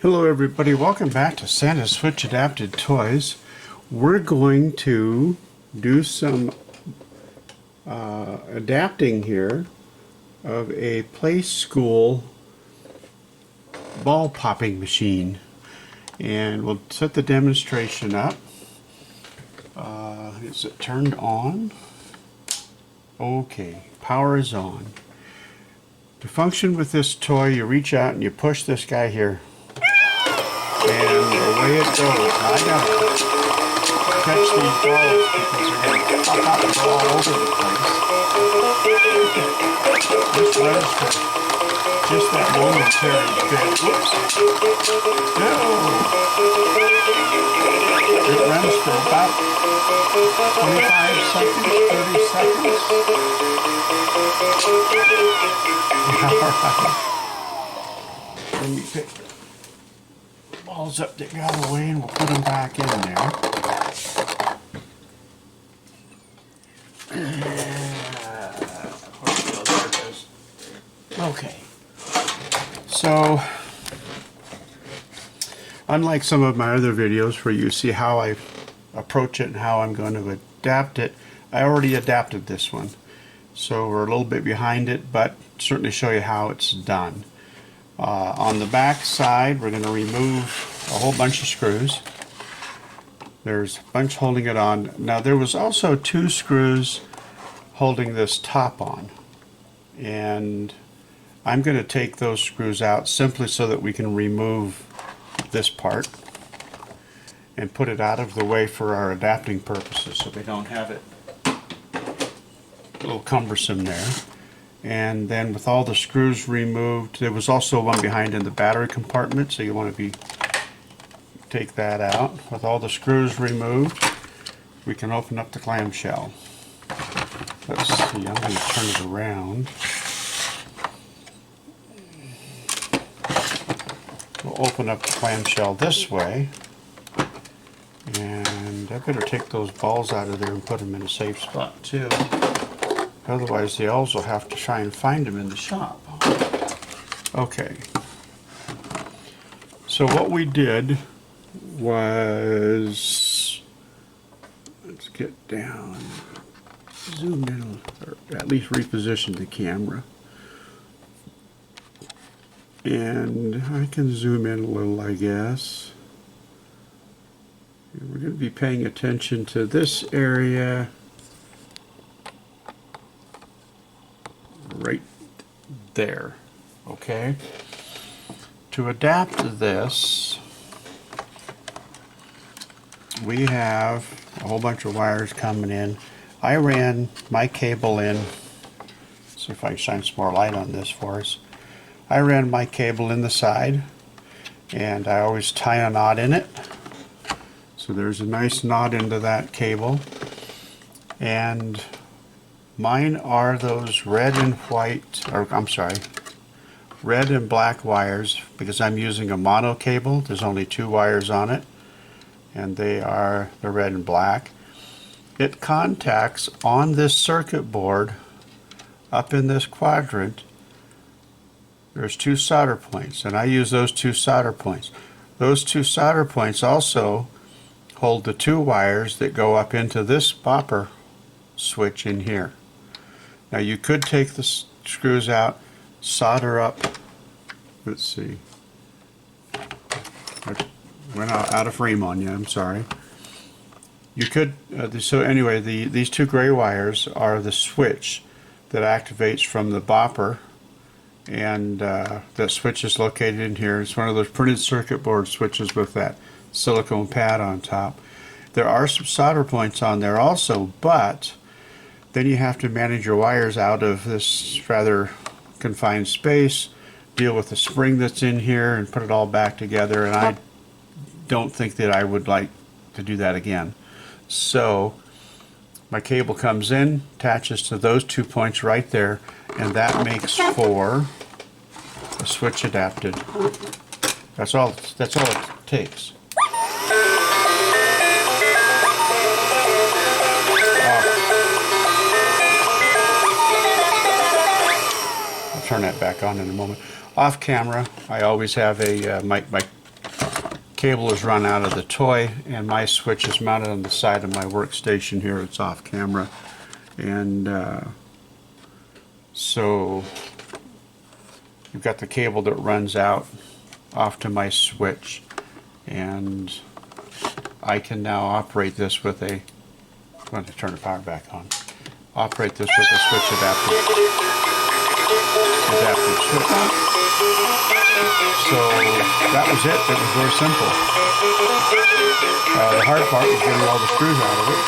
Hello everybody, welcome back to Santa's Switch Adapted Toys. We're going to do some adapting here of a Playschool ball popping machine. And we'll set the demonstration up. Is it turned on? Okay, power is on. To function with this toy, you reach out and you push this guy here. And away it goes. Now I gotta catch these balls because they're going to pop out all over the place. Just register just that momentary bit. Whoops. No! It runs for about 25 seconds, 30 seconds. Alright. Let me pick balls up that got away and we'll put them back in there. Okay. So, unlike some of my other videos where you see how I approach it and how I'm going to adapt it, I already adapted this one. So we're a little bit behind it, but certainly show you how it's done. On the back side, we're going to remove a whole bunch of screws. There's a bunch holding it on. Now there was also 2 screws holding this top on, and I'm going to take those screws out simply so that we can remove this part and put it out of the way for our adapting purposes so we don't have it a little cumbersome there. And then with all the screws removed, there was also one behind in the battery compartment, so you want to take that out. With all the screws removed, we can open up the clamshell. Let's see, I'm going to turn it around. We'll open up the clamshell this way, and I better take those balls out of there and put them in a safe spot too. Otherwise the elves will have to try and find them in the shop. Okay. So what we did was, let's get down, zoom in, or at least reposition the camera. And I can zoom in a little, I guess. And we're going to be paying attention to this area right there. Okay. To adapt this, we have a whole bunch of wires coming in. I ran my cable in. See if I can shine some more light on this for us. I ran my cable in the side, and I always tie a knot in it. So there's a nice knot into that cable. And mine are those red and white, or I'm sorry, red and black wires, because I'm using a mono cable. There's only 2 wires on it, and they are the red and black. It contacts on this circuit board up in this quadrant. There's 2 solder points, and I use those 2 solder points. Those 2 solder points also hold the 2 wires that go up into this bopper switch in here. Now you could take the screws out, solder up, let's see, I went out of frame on you, I'm sorry. You could, so anyway, these 2 gray wires are the switch that activates from the bopper, and that switch is located in here. It's one of those printed circuit board switches with that silicone pad on top. There are some solder points on there also, but then you have to manage your wires out of this rather confined space, deal with the spring that's in here, and put it all back together, and I don't think that I would like to do that again. So my cable comes in, attaches to those 2 points right there, and that makes for a switch adapted. That's all it takes. I'll turn that back on in a moment. Off camera, I always have a my cable is run out of the toy, and my switch is mounted on the side of my workstation here. It's off camera, and so you've got the cable that runs out off to my switch, and I can now operate this with a, I'm going to turn the power back on, operate this with a switch adapter. Switch. So that was it. It was very simple. The hard part was getting all the screws out of it.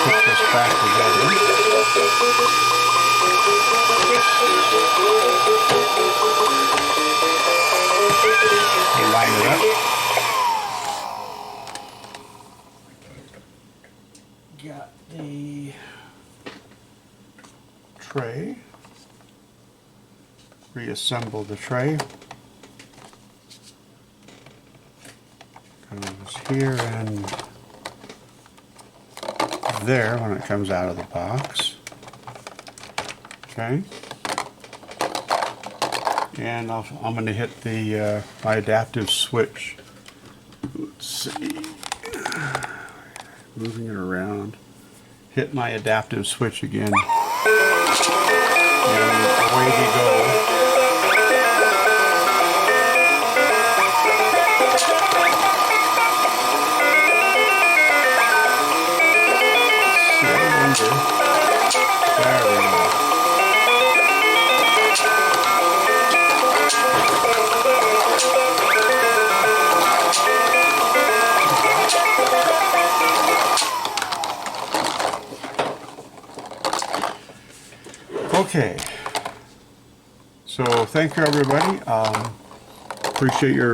Put this back together. And line it up. Got the tray. Reassemble the tray. Goes here and there when it comes out of the box. Okay. And I'm going to hit the my adaptive switch. Let's see. Moving it around. Hit my adaptive switch again. And away we go. There we go. Okay, so thank you everybody. Appreciate your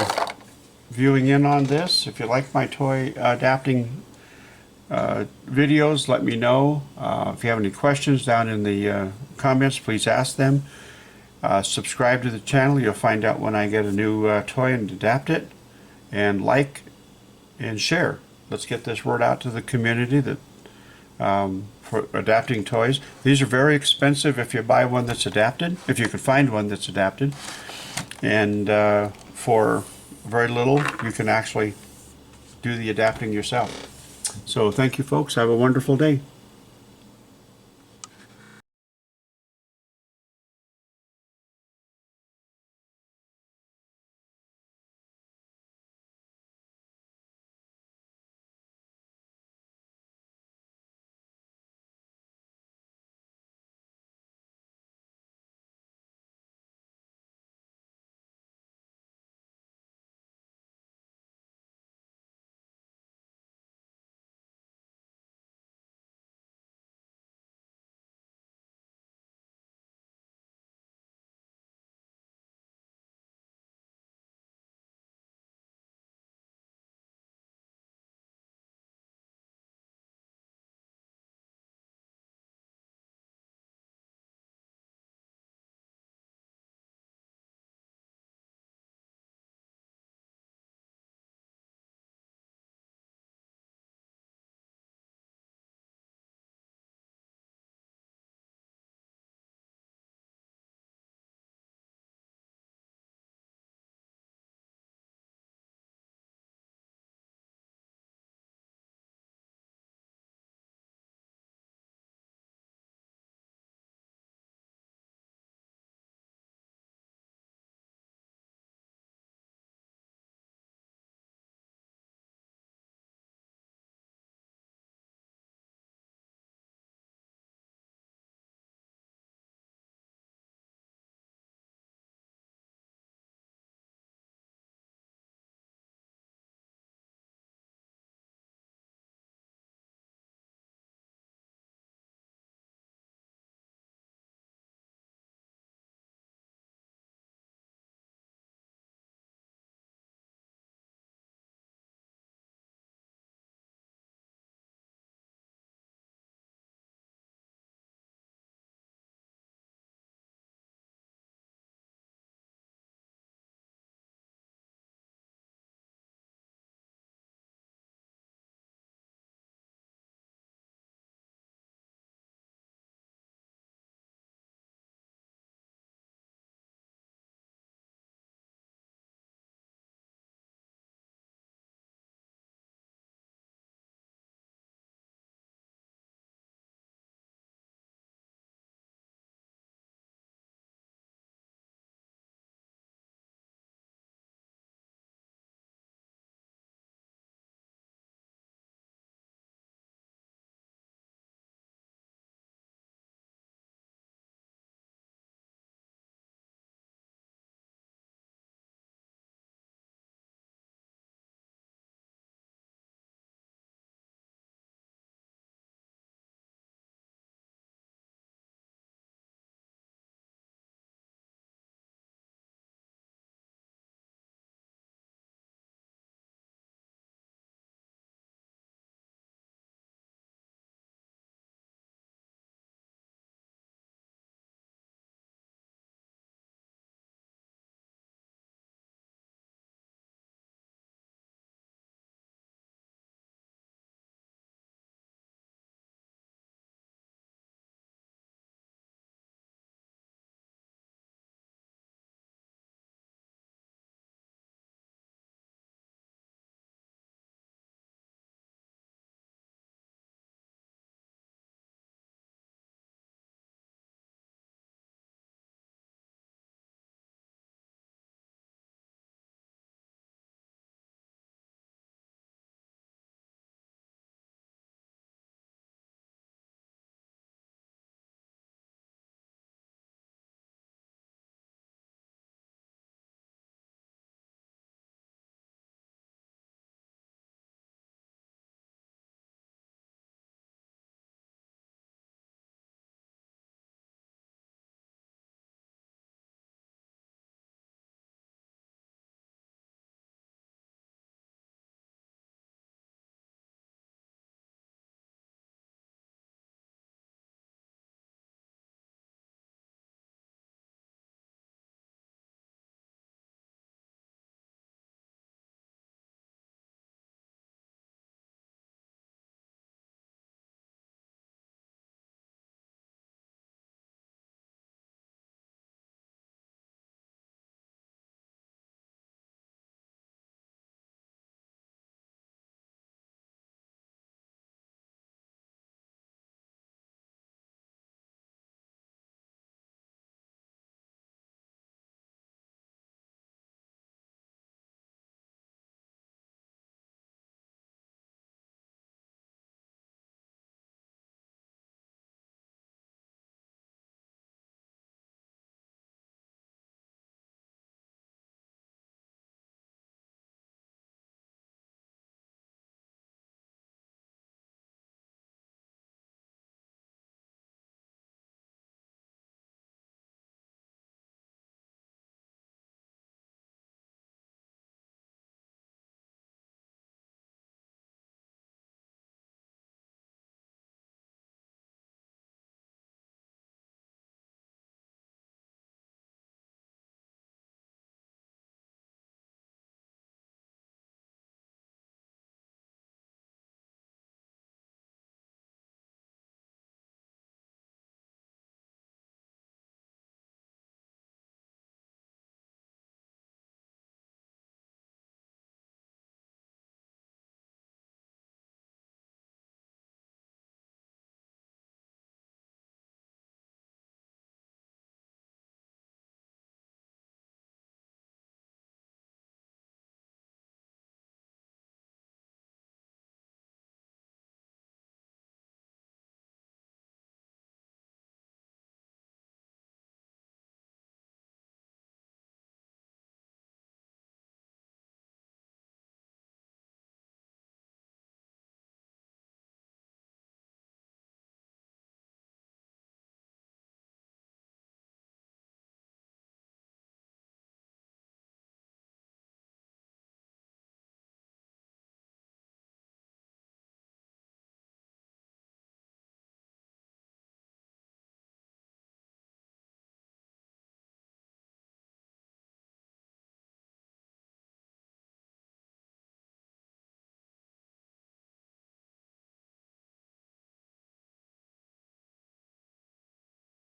viewing in on this. If you like my toy adapting videos, let me know. If you have any questions down in the comments, please ask them. Subscribe to the channel. You'll find out when I get a new toy and adapt it. And like and share. Let's get this word out to the community that for adapting toys. These are very expensive if you buy one that's adapted, if you can find one that's adapted. And for very little, you can actually do the adapting yourself. So thank you folks. Have a wonderful day.